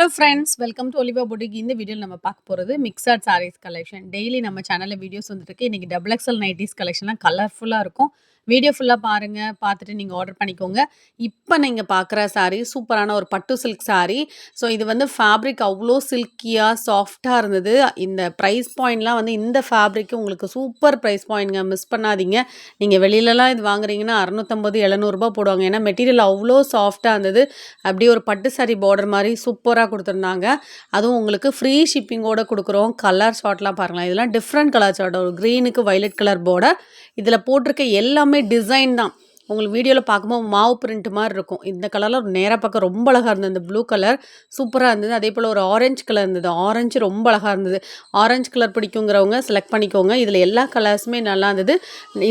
Hello friends, welcome to Oliva boutique. இந்த வீடியோவில் நம்ம பார்க்க போகிறது மிக்சட் சாரீஸ் கலெக்ஷன். டெய்லி நம்ம சேனலில் வீடியோஸ் வந்துருக்கு. இன்றைக்கி டபுள் எக்ஸல் நைட்டிஸ் கலெக்ஷன்லாம் கலர்ஃபுல்லாக இருக்கும். வீடியோ ஃபுல்லாக பாருங்கள், பார்த்துட்டு நீங்கள் ஆர்டர் பண்ணிக்கோங்க. இப்போ நீங்கள் பார்க்குற சாரீ சூப்பரான ஒரு பட்டு சில்க் சாரீ. ஸோ இது வந்து ஃபேப்ரிக் அவ்வளோ சில்கியாக சாஃப்டாக இருந்தது. இந்த ப்ரைஸ் பாயிண்ட்லாம் வந்து இந்த ஃபேப்ரிக்கு உங்களுக்கு சூப்பர் ப்ரைஸ் பாயிண்ட்ங்க, மிஸ் பண்ணாதீங்க. நீங்கள் வெளியிலலாம் இது வாங்குறீங்கன்னா 650 700 போடுவாங்க. ஏன்னா மெட்டீரியல் அவ்வளோ சாஃப்டாக இருந்தது. அப்படியே ஒரு பட்டு சாரீ பார்டர் மாதிரி சூப்பராக கொடுத்துருந்தாங்க. அதுவும் உங்களுக்கு ஃப்ரீ ஷிப்பிங்கோடு கொடுக்குறோம். கலர் ஷார்ட்லாம் பாருங்களேன், இதெல்லாம் டிஃப்ரெண்ட் கலர் ஷார்ட். ஒரு க்ரீனுக்கு வைலட் கலர் பார்டர். இதில் போட்டிருக்க எல்லாமே டிசைன் தான். உங்களுக்கு வீடியோவில் பார்க்கும்போது மாவு பிரிண்ட் மாதிரி இருக்கும். இந்த கலரில் நேராக பார்க்க ரொம்ப அழகாக இருந்தது. இந்த ப்ளூ கலர் சூப்பராக இருந்தது. அதே போல் ஒரு ஆரஞ்சு கலர் இருந்தது. ஆரஞ்சு ரொம்ப அழகாக இருந்தது. ஆரஞ்சு கலர் பிடிக்குங்கிறவங்க செலக்ட் பண்ணிக்கோங்க. இதில் எல்லா கலர்ஸுமே நல்லா இருந்தது.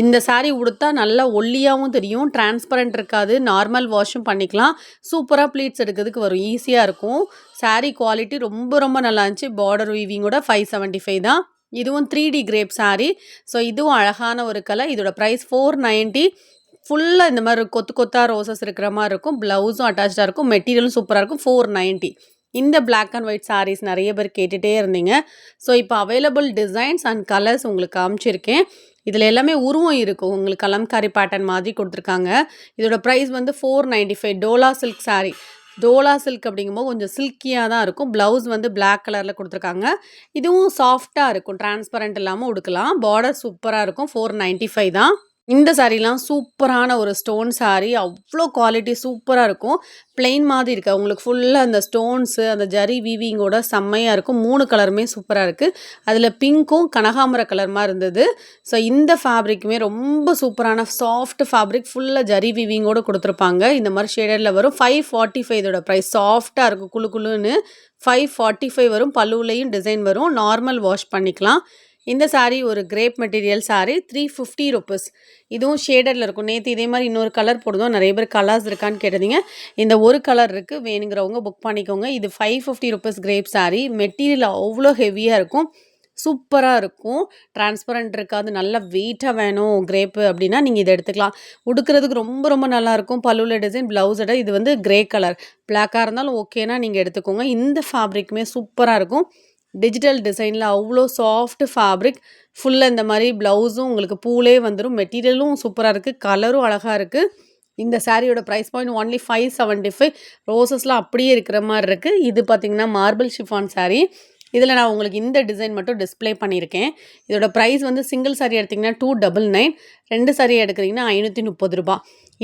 இந்த சாரீ உடுத்தா நல்லா ஒல்லியாகவும் தெரியும், டிரான்ஸ்பரண்ட் இருக்காது, நார்மல் வாஷும் பண்ணிக்கலாம். சூப்பராக ப்ளீட்ஸ் எடுக்கிறதுக்கு வரும், ஈஸியாக இருக்கும். சாரீ குவாலிட்டி ரொம்ப ரொம்ப நல்லா இருந்துச்சு. பார்டர் வீவிங்கோட 575 தான். இதுவும் 3D கிரேப் சாரீ. ஸோ இதுவும் அழகான ஒரு கலர். இதோட ப்ரைஸ் 490. ஃபுல்லாக இந்த மாதிரி கொத்து கொத்தாக ரோசஸ் இருக்கிற மாதிரி இருக்கும். ப்ளவுஸும் அட்டாச்சாக இருக்கும். மெட்டீரியலும் சூப்பராக இருக்கும். 490. இந்த பிளாக் அண்ட் ஒயிட் சாரீஸ் நிறைய பேர் கேட்டுகிட்டே இருந்தீங்க. ஸோ இப்போ அவைலபிள் டிசைன்ஸ் அண்ட் கலர்ஸ் உங்களுக்கு காமிச்சிருக்கேன். இதில் எல்லாமே உருவம் இருக்கும். உங்களுக்கு கலம்காரி பேட்டர்ன் மாதிரி கொடுத்துருக்காங்க. இதோட ப்ரைஸ் வந்து 495. டோலா சில்க் சாரீ. டோலா சில்க் அப்படிங்கும்போது கொஞ்சம் சில்கியாக தான் இருக்கும். ப்ளவுஸ் வந்து பிளாக் கலரில் கொடுத்துருக்காங்க. இதுவும் சாஃப்டாக இருக்கும், டிரான்ஸ்பரண்ட் இல்லாமல் உடுக்கலாம். பார்டர் சூப்பராக இருக்கும். 495 தான். இந்த சாரீலாம் சூப்பரான ஒரு ஸ்டோன் சாரீ. அவ்வளோ குவாலிட்டி சூப்பராக இருக்கும். பிளெயின் மாதிரி இருக்குது. உங்களுக்கு ஃபுல்லாக அந்த ஸ்டோன்ஸு அந்த ஜரி வீவிங்கோட செம்மையாக இருக்கும். 3 கலருமே சூப்பராக இருக்குது. அதில் பிங்க்கும் கனகாம்பர கலர் மாதிரி இருந்தது. ஸோ இந்த ஃபேப்ரிக்குமே ரொம்ப சூப்பரான சாஃப்ட் ஃபேப்ரிக். ஃபுல்லாக ஜரி வீவிங்கோடு கொடுத்துருப்பாங்க. இந்த மாதிரி ஷேடரில் வரும். 545 இதோட ப்ரைஸ். சாஃப்டாக இருக்கும், குழு குழுன்னு. 545 வரும். பல்லுலையும் டிசைன் வரும். நார்மல் வாஷ் பண்ணிக்கலாம். இந்த சாரீ ஒரு கிரேப் மெட்டீரியல் சாரீ. 350 ருபீஸ். இதுவும் ஷேடரில் இருக்கும். நேற்று இதே மாதிரி இன்னொரு கலர் போடுதோம். நிறைய பேர் கலர்ஸ் இருக்கான்னு கேட்டிருந்தீங்க. இந்த ஒரு கலர் இருக்குது, வேணுங்கிறவங்க புக் பண்ணிக்கோங்க. இது 550 ருபீஸ் கிரேப் சாரீ. மெட்டீரியல் அவ்வளோ ஹெவியாக இருக்கும், சூப்பராக இருக்கும். டிரான்ஸ்பரண்ட் இருக்காது. நல்லா வெயிட்டாக வேணும் கிரேப்பு அப்படின்னா நீங்கள் இதை எடுத்துக்கலாம். உடுக்கிறதுக்கு ரொம்ப ரொம்ப நல்லாயிருக்கும். பல்லுவில் டிசைன், ப்ளவுஸோட இது வந்து கிரே கலர். பிளாக்காக இருந்தாலும் ஓகேனா நீங்கள் எடுத்துக்கோங்க. இந்த ஃபேப்ரிக்குமே சூப்பராக இருக்கும். டிஜிட்டல் டிசைனில் அவ்வளோ சாஃப்ட் ஃபேப்ரிக். ஃபுல்லாக இந்த மாதிரி ப்ளவுஸும் உங்களுக்கு பூலே வந்துடும். மெட்டீரியலும் சூப்பராக இருக்குது. கலரும் அழகாக இருக்குது. இந்த சாரியோட ப்ரைஸ் பாயிண்ட் ஒன்லி 575. ரோசஸ்லாம் அப்படியே இருக்கிற மாதிரி இருக்குது. இது பார்த்திங்கன்னா மார்பிள் ஷிஃபான் சாரீ. இதில் நான் உங்களுக்கு இந்த டிசைன் மட்டும் டிஸ்பிளே பண்ணியிருக்கேன். இதோட ப்ரைஸ் வந்து சிங்கிள் சாரீ எடுத்திங்கன்னா 299. 2 சாரீ எடுக்கிறீங்கன்னா 530 ரூபா.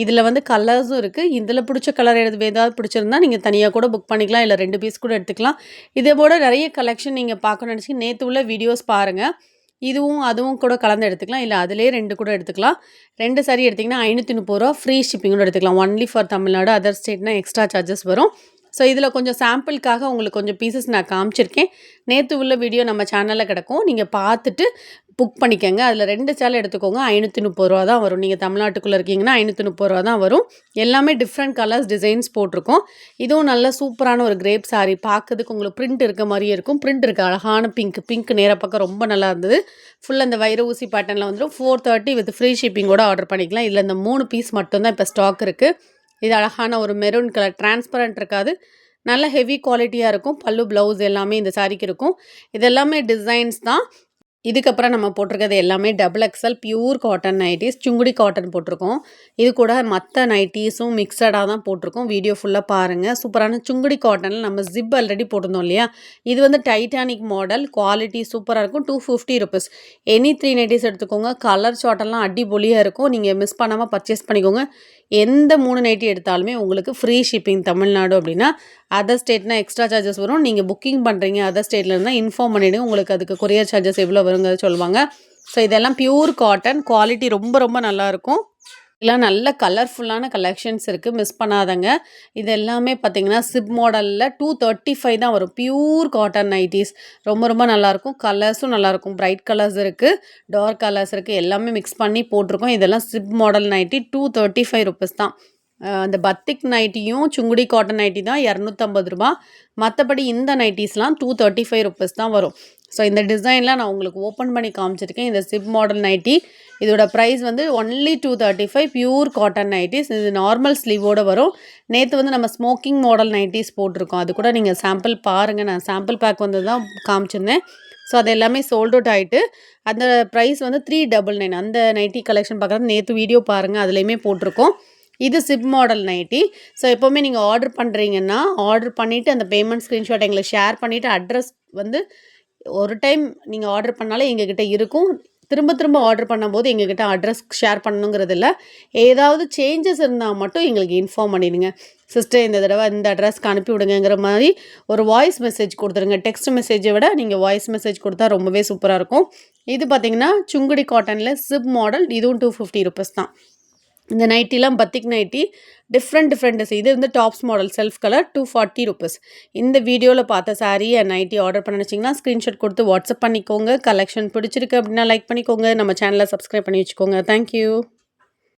இதில் வந்து கலர்ஸும் இருக்குது. இதில் பிடிச்ச கலர் ஏதாவது பிடிச்சிருந்தா நீங்கள் தனியாக கூட புக் பண்ணிக்கலாம். இல்லை 2 பீஸ் கூட எடுத்துக்கலாம். இதே போல் நிறைய கலெக்ஷன் நீங்கள் பார்க்கணும்னு நினச்சி நேற்று உள்ள வீடியோஸ் பாருங்கள். இதுவும் அதுவும் கூட கலந்து எடுத்துக்கலாம். இல்லை அதிலே 2 கூட எடுத்துக்கலாம். 2 சாரீ எடுத்திங்கன்னா 530 ரூபா. ஃப்ரீ ஷிப்பிங்கோடு எடுத்துக்கலாம். Only for Tamil Nadu. அதர் ஸ்டேட்னா எக்ஸ்ட்ரா சார்ஜஸ் வரும். ஸோ இதில் கொஞ்சம் சாம்பிளுக்காக உங்களுக்கு கொஞ்சம் பீசஸ் நான் காமிச்சிருக்கேன். நேற்று உள்ள வீடியோ நம்ம சேனலில் கிடக்கும், நீங்கள் பார்த்துட்டு புக் பண்ணிக்கோங்க. அதில் 2 சேலை எடுத்துக்கோங்க. 530 ரூபா தான் வரும். நீங்கள் தமிழ்நாட்டுக்குள்ளே இருக்கீங்கன்னா 530 ரூபா தான் வரும். எல்லாமே டிஃப்ரெண்ட் கலர்ஸ் டிசைன்ஸ் போட்டிருக்கோம். இதுவும் நல்ல சூப்பரான ஒரு கிரேப் சாரீ. பார்க்கறதுக்கு உங்களுக்கு பிரிண்ட் இருக்க மாதிரியே இருக்கும். பிரிண்ட் இருக்குது, அழகான பிங்க் நேராக பார்க்க ரொம்ப நல்லா இருந்தது. ஃபுல்லாக இந்த வைர ஊசி பேட்டர்னில் வந்துடும். 430 வித் ஃப்ரீ ஷிப்பிங்கோட ஆர்டர் பண்ணிக்கலாம். இதில் இந்த 3 பீஸ் மட்டும்தான் இப்போ ஸ்டாக் இருக்குது. இது அழகான ஒரு மெரூன் கலர், டிரான்ஸ்பரண்ட் இருக்காது, நல்ல ஹெவி குவாலிட்டியாக இருக்கும். பல்லு ப்ளவுஸ் எல்லாமே இந்த சாரீக்கு இருக்கும். இது எல்லாமே டிசைன்ஸ் தான். இதுக்கப்புறம் நம்ம போட்டிருக்கிறது எல்லாமே double excel pure cotton nighties. Sungudi cotton போட்டிருக்கோம். இது கூட மற்ற நைட்டிஸும் மிக்சடாக தான் போட்டிருக்கோம். வீடியோ ஃபுல்லாக பாருங்கள். சூப்பரான சுங்குடி காட்டனில் நம்ம ஜிப் ஆல்ரெடி போட்டிருந்தோம் இல்லையா, இது வந்து டைட்டானிக் மாடல். குவாலிட்டி சூப்பராக இருக்கும். 250 ருபீஸ். எனி 3 நைட்டிஸ் எடுத்துக்கோங்க. கலர் ஷார்ட்டெல்லாம் அடிபொலியாக இருக்கும். நீங்கள் மிஸ் பண்ணாமல் பர்ச்சேஸ் பண்ணிக்கோங்க. எந்த 3 நைட்டி எடுத்தாலுமே உங்களுக்கு ஃப்ரீ ஷிப்பிங். தமிழ்நாடு அப்படின்னா, அதர் ஸ்டேட்னா எக்ஸ்ட்ரா சார்ஜஸ் வரும். நீங்கள் புக்கிங் பண்ணுறீங்க அதர் ஸ்டேட்டில் இருந்தால் இன்ஃபார்ம் பண்ணிவிடுங்க. உங்களுக்கு அதுக்கு கொரியர் சார்ஜஸ் எவ்வளோ வருங்கிறது சொல்லுவாங்க. ஸோ இதெல்லாம் பியூர் காட்டன். குவாலிட்டி ரொம்ப ரொம்ப நல்லாயிருக்கும். இதெல்லாம் நல்ல கலர்ஃபுல்லான கலெக்ஷன்ஸ் இருக்குது, மிஸ் பண்ணாதங்க. இது எல்லாமே பார்த்திங்கன்னா சிப் மாடலில் 235 தான் வரும். Pure cotton nighties. ரொம்ப ரொம்ப நல்லாயிருக்கும். கலர்ஸும் நல்லாயிருக்கும். பிரைட் கலர்ஸ் இருக்குது, டார்க் கலர்ஸ் இருக்குது, எல்லாமே மிக்ஸ் பண்ணி போட்டிருக்கோம். இதெல்லாம் சிப் மாடல் நைட்டி. 235 ருபீஸ் தான். அந்த பத்திக் நைட்டியும் சுங்குடி காட்டன் நைட்டி தான் 250 ரூபா. மற்றபடி இந்த நைட்டிஸ்லாம் 235 ருபீஸ் தான் வரும். ஸோ இந்த டிசைன்லாம் நான் உங்களுக்கு ஓப்பன் பண்ணி காமிச்சிருக்கேன். இந்த சிப் மாடல் நைட்டி இதோட ப்ரைஸ் வந்து ஒன்லி 235 பியூர் காட்டன் நைட்டிஸ். இது நார்மல் ஸ்லீவோடு வரும். நேற்று வந்து நம்ம ஸ்மோக்கிங் மாடல் நைட்டிஸ் போட்டிருக்கோம். அது கூட நீங்கள் சாம்பிள் பாருங்கள். நான் சாம்பிள் பேக் வந்து தான் காமிச்சிருந்தேன். ஸோ அது எல்லாமே சோல்ட் அவுட் ஆகிட்டு அந்த ப்ரைஸ் வந்து 399. அந்த நைட்டி கலெக்ஷன் பார்க்குறது நேற்று வீடியோ பாருங்கள், அதுலேயுமே போட்டிருக்கோம். இது சிப் மாடல் நைட்டி. ஸோ எப்போவுமே நீங்கள் ஆர்டர் பண்ணுறீங்கன்னா ஆர்டர் பண்ணிவிட்டு அந்த பேமெண்ட் ஸ்க்ரீன்ஷாட் எங்களுக்கு ஷேர் பண்ணிவிட்டு அட்ரஸ் வந்து ஒரு டைம் நீங்கள் ஆர்டர் பண்ணாலே எங்ககிட்ட இருக்கும். திரும்ப திரும்ப ஆர்டர் பண்ணும்போது எங்ககிட்ட அட்ரஸ் ஷேர் பண்ணணுங்கிறது இல்லை. ஏதாவது சேஞ்சஸ் இருந்தால் மட்டும் எங்களுக்கு இன்ஃபார்ம் பண்ணிடுங்க. சிஸ்டர் இந்த தடவை இந்த அட்ரஸ்க்கு அனுப்பி விடுங்கிற மாதிரி ஒரு வாய்ஸ் மெசேஜ் கொடுத்துருங்க. டெக்ஸ்ட் மெசேஜை விட நீங்கள் வாய்ஸ் மெசேஜ் கொடுத்தா ரொம்பவே சூப்பராக இருக்கும். இது பார்த்திங்கன்னா சுங்குடி காட்டனில் சிப் மாடல். இதுவும் 250 ருபீஸ் தான். இந்த நைட்டிலாம் பத்திக் நைட்டி டிஃப்ரெண்ட் இது வந்து tops model self colour 240 rupees. இந்த வீடியோவில் பார்த்த சாரீ நைட்டி ஆர்டர் பண்ண நினச்சிங்கன்னா ஸ்க்ரீன்ஷாட் கொடுத்து வாட்ஸ்அப் பண்ணிக்கோங்க. கலெக்ஷன் பிடிச்சிருக்கு அப்படின்னா லைக் பண்ணிக்கோங்க. நம்ம சேனலை சப்ஸ்கிரைப் பண்ணி வச்சுக்கோங்க. தேங்க்யூ.